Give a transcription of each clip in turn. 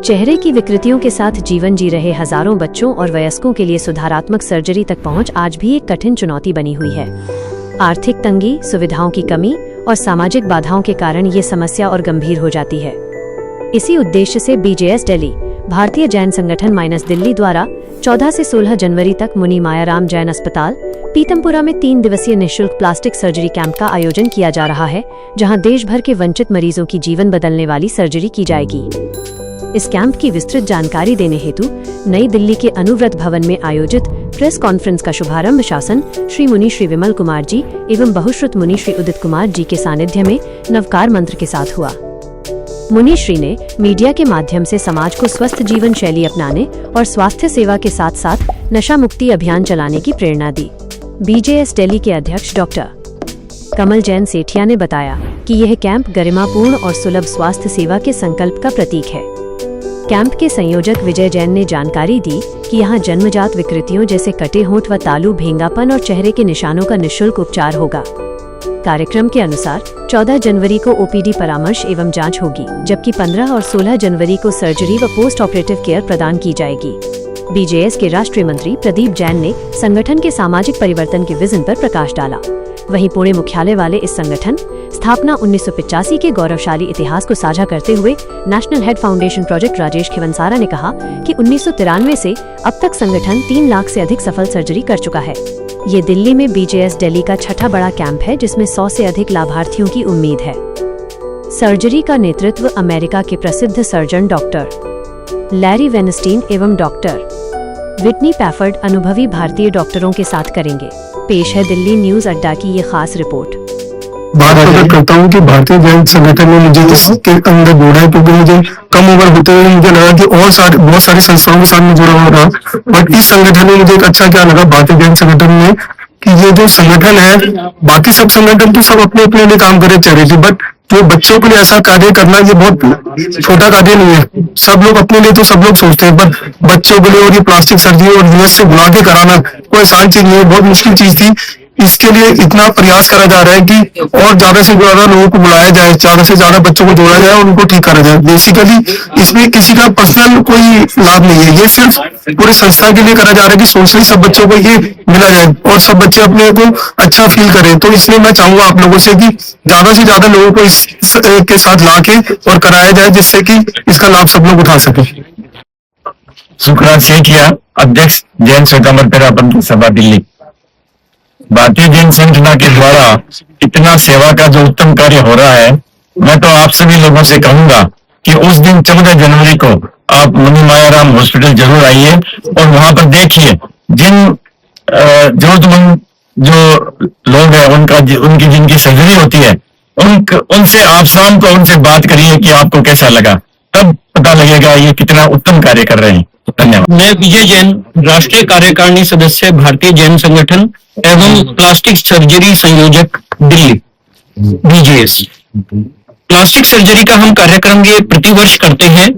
चेहरे की विकृतियों के साथ जीवन जी रहे हजारों बच्चों और वयस्कों के लिए सुधारात्मक सर्जरी तक पहुंच आज भी एक कठिन चुनौती बनी हुई है। आर्थिक तंगी, सुविधाओं की कमी और सामाजिक बाधाओं के कारण ये समस्या और गंभीर हो जाती है। इसी उद्देश्य से BJS दिल्ली, भारतीय जैन संगठन दिल्ली द्वारा 14 से 16 जनवरी तक मुनि मायाराम जैन अस्पताल, पीतमपुरा में 3 दिवसीय निःशुल्क प्लास्टिक सर्जरी कैंप का आयोजन किया जा रहा है, जहां देश भर के वंचित मरीजों की जीवन बदलने वाली सर्जरी की जाएगी। इस कैंप की विस्तृत जानकारी देने हेतु नई दिल्ली के अनुव्रत भवन में आयोजित प्रेस कॉन्फ्रेंस का शुभारंभ शासन श्री मुनि श्री विमल कुमार जी एवं बहुश्रुत मुनि श्री उदित कुमार जी के सानिध्य में नवकार मंत्र के साथ हुआ। मुनि श्री ने मीडिया के माध्यम से समाज को स्वस्थ जीवन शैली अपनाने और स्वास्थ्य सेवा के साथ साथ नशा मुक्ति अभियान चलाने की प्रेरणा दी। BJS दिल्ली के अध्यक्ष डॉक्टर कमल जैन सेठिया ने बताया कि यह कैंप गरिमापूर्ण और सुलभ स्वास्थ्य सेवा के संकल्प का प्रतीक है। कैंप के संयोजक विजय जैन ने जानकारी दी कि यहां जन्मजात विकृतियों जैसे कटे होंठ व तालू, भेंगापन और चेहरे के निशानों का निःशुल्क उपचार होगा। कार्यक्रम के अनुसार 14 जनवरी को OPD परामर्श एवं जांच होगी, जबकि 15 और 16 जनवरी को सर्जरी व पोस्ट ऑपरेटिव केयर प्रदान की जाएगी। BJS के राष्ट्रीय मंत्री प्रदीप जैन ने संगठन के सामाजिक परिवर्तन के विजन पर प्रकाश डाला। वहीं पुणे मुख्यालय वाले इस संगठन स्थापना 1985 के गौरवशाली इतिहास को साझा करते हुए national head foundation project Rajesh Khivansara ने कहा कि 1993 से अब तक संगठन 3 लाख से अधिक सफल सर्जरी कर चुका है। ये दिल्ली में BJS दिल्ली का छठा बड़ा कैंप है, जिसमें 100 से अधिक लाभार्थियों की उम्मीद है। सर्जरी का नेतृत्व अमेरिका के प्रसिद्ध सर्जन डॉक्टर लैरी वेनस्टीन एवं डॉक्टर विटनी पैफर्ड अनुभवी भारतीय डॉक्टरों के साथ करेंगे। पेश है दिल्ली न्यूज अड्डा की ये खास रिपोर्ट। बात प्रकट करता हूँ कि भारतीय जैन संगठन ने मुझे इसके अंदर जोड़ा है, क्योंकि मुझे कम उम्र होते हुए मुझे लगा कि और बहुत सारी संस्थाओं के साथ में जुड़ा हुआ था, बट इस संगठन में मुझे एक अच्छा क्या लगा भारतीय जैन संगठन में कि ये जो संगठन है, बाकी सब संगठन तो सब अपने अपने लिए काम करे चैरिटी, बट जो बच्चों के लिए ऐसा कार्य करना ये बहुत छोटा कार्य नहीं है। सब लोग अपने लिए तो सब लोग सोचते हैं, पर बच्चों के लिए और ये प्लास्टिक सर्जरी और US से बुला के कराना कोई आसान चीज नहीं है, बहुत मुश्किल चीज थी। इसके लिए इतना प्रयास करा जा रहा है कि और ज्यादा से ज्यादा लोगों को बुलाया जाए, ज्यादा से ज्यादा बच्चों को जोड़ा जाए और उनको ठीक करा जाए। बेसिकली इसमें किसी का पर्सनल कोई लाभ नहीं है, ये सिर्फ पूरी संस्था के लिए करा जा रहा है कि सोशली सब बच्चों को ये मिला जाए और सब बच्चे अपने को अच्छा फील करें। तो इसलिए मैं चाहूंगा आप लोगों से कि ज्यादा से ज्यादा लोगों को इस के साथ लाके और कराया जाए, जिससे कि इसका लाभ सब लोग उठा सके। सुखराज सेठिया, अध्यक्ष जैन श्वेतांबर पंथ सभा दिल्ली। भारतीय जैन संगठन के द्वारा इतना सेवा का जो उत्तम कार्य हो रहा है, मैं तो आप सभी लोगों से कहूंगा कि उस दिन 14 जनवरी को आप मुनि मायाराम हॉस्पिटल जरूर आइए और वहां पर देखिए जिन जरूरतमंद जो लोग हैं उनकी जिनकी सर्जरी होती है, उनसे आप शाम को उनसे बात करिए कि आपको कैसा लगा, तब पता लगेगा ये कितना उत्तम कार्य कर रहे हैं। धन्यवाद। मैं विजय जैन, राष्ट्रीय कार्यकारिणी सदस्य, भारतीय जैन संगठन एवं प्लास्टिक सर्जरी संयोजक दिल्ली, BJS। प्लास्टिक सर्जरी का हम कार्यक्रम ये प्रतिवर्ष करते हैं,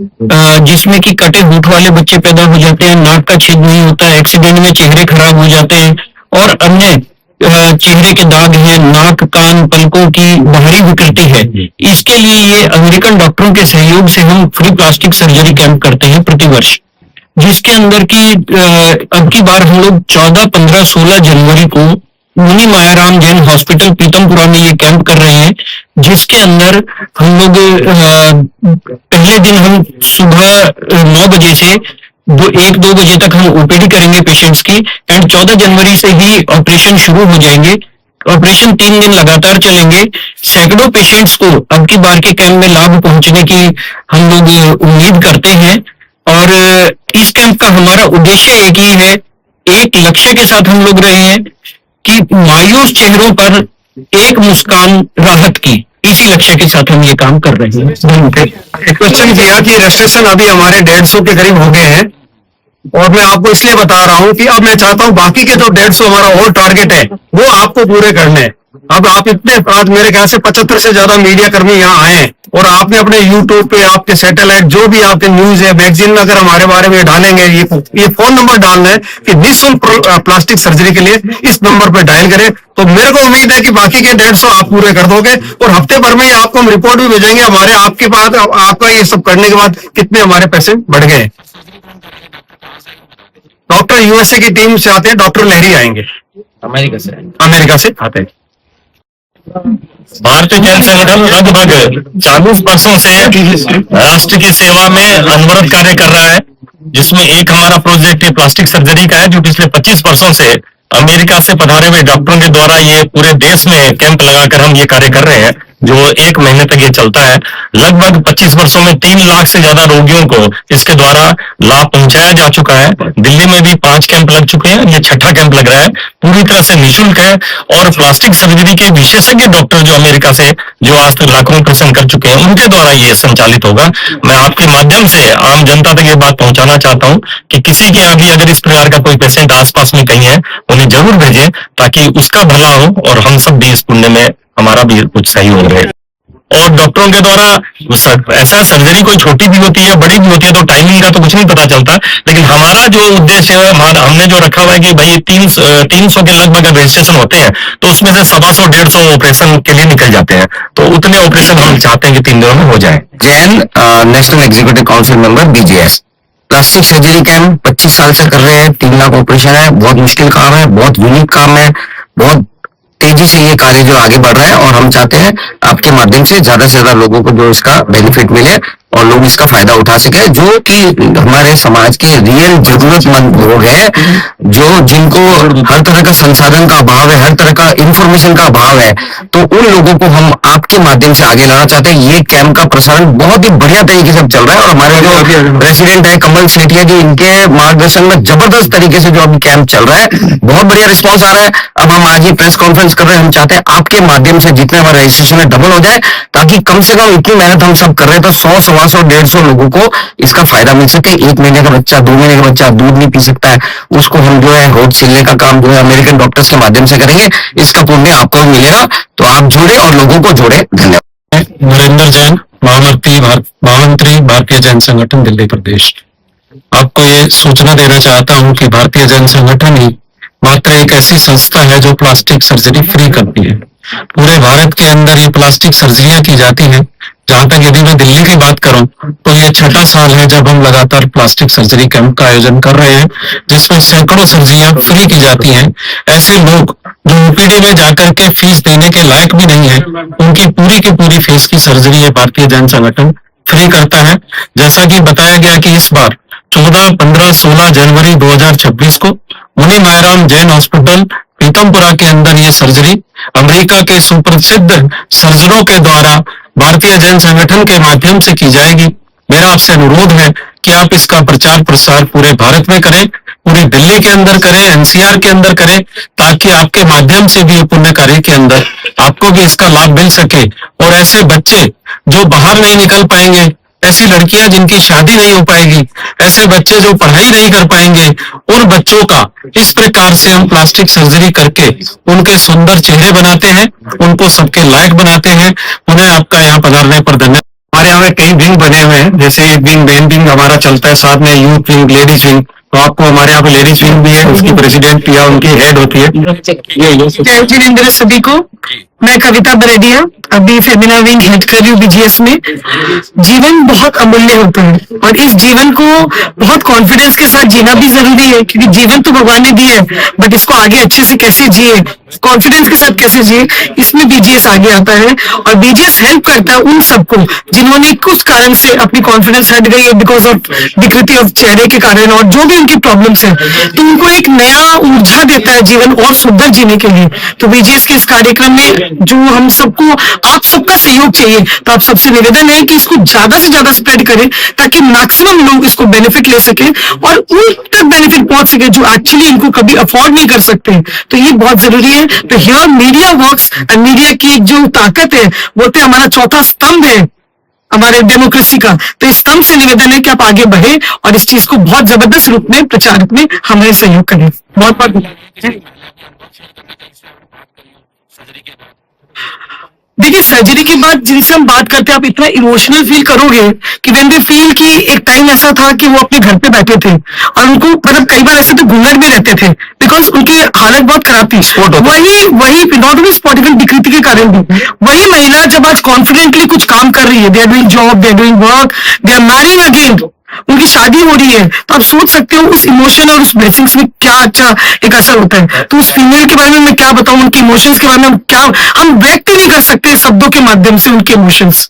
जिसमें कि कटे होंठ वाले बच्चे पैदा हो जाते हैं, नाक का छेद नहीं होता है, एक्सीडेंट में चेहरे खराब हो जाते हैं और अन्य चेहरे के दाग हैं, नाक, कान, पलकों की बाहरी विकृति है। इसके लिए ये अमेरिकन डॉक्टरों के सहयोग से हम फ्री प्लास्टिक सर्जरी कैंप करते हैं प्रतिवर्ष, जिसके अंदर की अब की बार हम लोग 14, 15, 16 जनवरी को मुनि मायाराम जैन हॉस्पिटल पीतमपुरा में ये कैंप कर रहे हैं, जिसके अंदर हम लोग पहले दिन हम सुबह 9 बजे से 1-2 बजे तक हम OPD करेंगे पेशेंट्स की, एंड 14 जनवरी से ही ऑपरेशन शुरू हो जाएंगे। ऑपरेशन 3 दिन लगातार चलेंगे। सैकड़ों पेशेंट्स को अब की बार के कैंप में लाभ पहुंचने की हम लोग उम्मीद करते हैं और इस कैंप का हमारा उद्देश्य एक ही है, एक लक्ष्य के साथ हम लोग रहे हैं कि मायूस चेहरों पर एक मुस्कान राहत की, इसी लक्ष्य के साथ हम ये काम कर रहे हैं। क्वेश्चन किया कि रजिस्ट्रेशन अभी हमारे 150 के करीब हो गए हैं और मैं आपको इसलिए बता रहा हूं कि अब मैं चाहता हूं बाकी के जो 150 हमारा और टारगेट है वो आपको पूरे करने हैं। अब आप इतने, आज मेरे ख्याल से 75 से ज्यादा मीडिया कर्मी यहाँ आए हैं, और आपने अपने यूट्यूब पे, आपके सैटेलाइट, जो भी आपके न्यूज है, मैगजीन में अगर हमारे बारे में डालेंगे, ये फोन नंबर डालना है कि निःशुल्क प्लास्टिक सर्जरी के लिए इस नंबर पे डायल करें, तो मेरे को उम्मीद है कि बाकी के 150 आप पूरे कर दोगे, और हफ्ते भर में ही आपको हम रिपोर्ट भी भेजेंगे हमारे, आपके पास आपका ये सब करने के बाद कितने हमारे पैसे बढ़ गए। डॉक्टर यूएसए की टीम से आते हैं, डॉक्टर लहरी आएंगे अमेरिका से आते हैं। भारतीय जन संगठन लगभग 40 वर्षों से राष्ट्र की सेवा में अनवरत कार्य कर रहा है, जिसमें एक हमारा प्रोजेक्ट है प्लास्टिक सर्जरी का है, जो पिछले 25 वर्षों से अमेरिका से पधारे हुए डॉक्टरों के द्वारा ये पूरे देश में कैंप लगाकर हम ये कार्य कर रहे हैं, जो 1 महीने तक ये चलता है। लगभग 25 वर्षों में 3 लाख से ज्यादा रोगियों को इसके द्वारा लाभ पहुंचाया जा चुका है। दिल्ली में भी 5 कैंप लग चुके हैं, ये 6ठा कैंप लग रहा है, पूरी तरह से निःशुल्क है। और प्लास्टिक सर्जरी के विशेषज्ञ डॉक्टर जो अमेरिका से, जो आज तक लाखों ऑपरेशन कर चुके हैं, उनके द्वारा ये संचालित होगा। मैं आपके माध्यम से आम जनता तक ये बात पहुंचाना चाहता हूँ कि किसी के यहाँ भी अगर इस प्रकार का कोई पेशेंट आसपास में कहीं है, उन्हें जरूर भेजें, ताकि उसका भला हो और हम सब भी इस पुण्य में हमारा भी कुछ सहयोग रहे। और डॉक्टरों के द्वारा ऐसा सर्जरी कोई छोटी भी होती है, बड़ी भी होती है, तो टाइमिंग का तो कुछ नहीं पता चलता, लेकिन हमारा जो उद्देश्य है, हमने जो रखा हुआ है कि भाई 300 के लगभग रजिस्ट्रेशन होते हैं, तो उसमें से 125-150 ऑपरेशन के लिए निकल जाते हैं, तो उतने ऑपरेशन हम चाहते हैं कि 3 दिनों में हो जाए। Jain national executive council member BGS. Plastic surgery camp 25 साल से कर रहे हैं, 3 लाख ऑपरेशन है, बहुत मुश्किल काम है, बहुत यूनिक काम है, बहुत तेजी से ये कार्य जो आगे बढ़ रहा है, और हम चाहते हैं आपके माध्यम से ज्यादा लोगों को जो इसका बेनिफिट मिले और लोग इसका फायदा उठा सके, जो कि हमारे समाज के रियल जरूरतमंद लोग हैं, जो जिनको हर तरह का संसाधन का अभाव है, हर तरह का इंफॉर्मेशन का अभाव है, तो उन लोगों को हम आपके माध्यम से आगे लाना चाहते हैं। ये कैंप का प्रसारण बहुत ही बढ़िया तरीके से चल रहा है, और हमारे जो प्रेसिडेंट है कमल सेठिया जी, इनके मार्गदर्शन में जबरदस्त तरीके से जो अभी कैंप चल रहा है, बहुत बढ़िया रिस्पॉन्स आ रहा है। अब हम आज ये प्रेस कॉन्फ्रेंस कर रहे हैं, हम चाहते हैं आपके माध्यम से जितने हमारे रजिस्ट्रेशन है डबल हो जाए, ताकि कम से कम इतनी मेहनत हम सब कर रहे हैं तो 100, 125, 150 लोगों को इसका फायदा मिल सके। 1 महीने का बच्चा, 2 महीने का बच्चा दूध नहीं पी सकता है, उसको हम जो है होठ छिलने का काम जो है अमेरिकन डॉक्टर्स के माध्यम से करेंगे, इसका पुण्य आपको मिलेगा। तो आप जुड़े और लोगों को जोड़े। धन्यवाद। नरेंद्र जैन, महामंत्री भारतीय जैन संगठन दिल्ली प्रदेश। आपको ये सूचना देना चाहता हूँ कि भारतीय जैन संगठन ही मात्र एक ऐसी संस्था है जो प्लास्टिक सर्जरी फ्री करती है। पूरे भारत के अंदर ये प्लास्टिक सर्जरियां की जाती हैं। जहां तक यदि मैं दिल्ली की बात करूं तो ये 6ठा साल है जब हम लगातार प्लास्टिक सर्जरी कैंप का आयोजन कर रहे हैं, जिसमें सैकड़ों सर्जरियां फ्री की जाती हैं। ऐसे लोग जो ओपीडी में जाकर के फीस देने के लायक भी नहीं है, उनकी पूरी की पूरी फीस की सर्जरी ये भारतीय जैन संगठन फ्री करता है। जैसा कि बताया गया कि इस बार 14, 15, 16 जनवरी 2026 को मुनि मायराम जैन हॉस्पिटल पीतमपुरा के अंदर ये सर्जरी अमेरिका के सुप्रसिद्ध सर्जनों के द्वारा भारतीय जैन संगठन के माध्यम से की जाएगी। मेरा आपसे अनुरोध है कि आप इसका प्रचार प्रसार पूरे भारत में करें, पूरी दिल्ली के अंदर करें, एनसीआर के अंदर करें, ताकि आपके माध्यम से भी पुण्य कार्य के अंदर आपको भी इसका लाभ मिल सके। और ऐसे बच्चे जो बाहर नहीं निकल पाएंगे, ऐसी लड़कियां जिनकी शादी नहीं हो पाएगी, ऐसे बच्चे जो पढ़ाई नहीं कर पाएंगे, उन बच्चों का इस प्रकार से हम प्लास्टिक सर्जरी करके उनके सुंदर चेहरे बनाते हैं, उनको सबके लायक बनाते हैं। उन्हें आपका यहाँ पधारने पर धन्यवाद। हमारे यहाँ में कई विंग बने हुए हैं, जैसे एक विंग मेन विंग हमारा चलता है, साथ में यूथ विंग, लेडीज विंग। तो आपको हमारे यहाँ पे लेडीज विंग भी है, उसकी प्रेसिडेंट या उनकी हेड होती है। जय जिनेंद्र सभी को। मैं कविता बरेडिया, अभी फेमिना विंग हेड कर रही हूँ बीजीएस में। जीवन बहुत अमूल्य होता है और इस जीवन को बहुत कॉन्फिडेंस के साथ जीना भी जरूरी है, क्योंकि जीवन तो भगवान ने दिया है, बट इसको आगे अच्छे से कैसे जिए, कॉन्फिडेंस के साथ कैसे जिए, इसमें बीजीएस आगे आता है। और बीजीएस हेल्प करता है उन सबको जिन्होंने कुछ कारण से अपनी कॉन्फिडेंस हट गई है, बिकॉज ऑफ विकृति ऑफ चेहरे के कारण और जो भी उनकी प्रॉब्लम्स है, तो उनको एक नया ऊर्जा देता है जीवन और सुंदर जीने के लिए। तो बीजीएस के इस कार्यक्रम में जो हम सबको, आप सबका सहयोग चाहिए, तो आप सबसे निवेदन है कि इसको ज्यादा से ज्यादा स्प्रेड करें, ताकि मैक्सिमम लोग इसको बेनिफिट ले सके और उन तक बेनिफिट पहुंच सके जो एक्चुअली इनको कभी अफोर्ड नहीं कर सकते। तो ये बहुत जरूरी है। तो हियर मीडिया वर्क्स, और मीडिया की जो ताकत है वो तो हमारा चौथा स्तंभ है हमारे डेमोक्रेसी का। तो इस स्तंभ से निवेदन है कि आप आगे बढ़े और इस चीज को बहुत जबरदस्त रूप में प्रचार में हमारे सहयोग करें। बहुत बहुत देखिए, सर्जरी के बाद जिनसे हम बात करते हैं, आप इतना इमोशनल फील करोगे कि व्हेन दे फील कि एक टाइम ऐसा था कि वो अपने घर पे बैठे थे और उनको मतलब कई बार ऐसे तो घूंघट भी रहते थे बिकॉज उनकी हालत बहुत खराब थी। वही नॉट ओनली स्पॉट, इवन विकृति के कारण भी वही महिला जब आज कॉन्फिडेंटली कुछ काम कर रही है, they are doing job, they are doing work, they are marrying again, उनकी शादी हो रही है, तो आप सोच सकते हो उस इमोशन और उस ब्लेसिंग्स में क्या अच्छा एक असर होता है। तो उस फीमेल के बारे में मैं क्या बताऊं, उनके इमोशंस के बारे में क्या हम व्यक्त ही नहीं कर सकते शब्दों के माध्यम से उनके इमोशंस।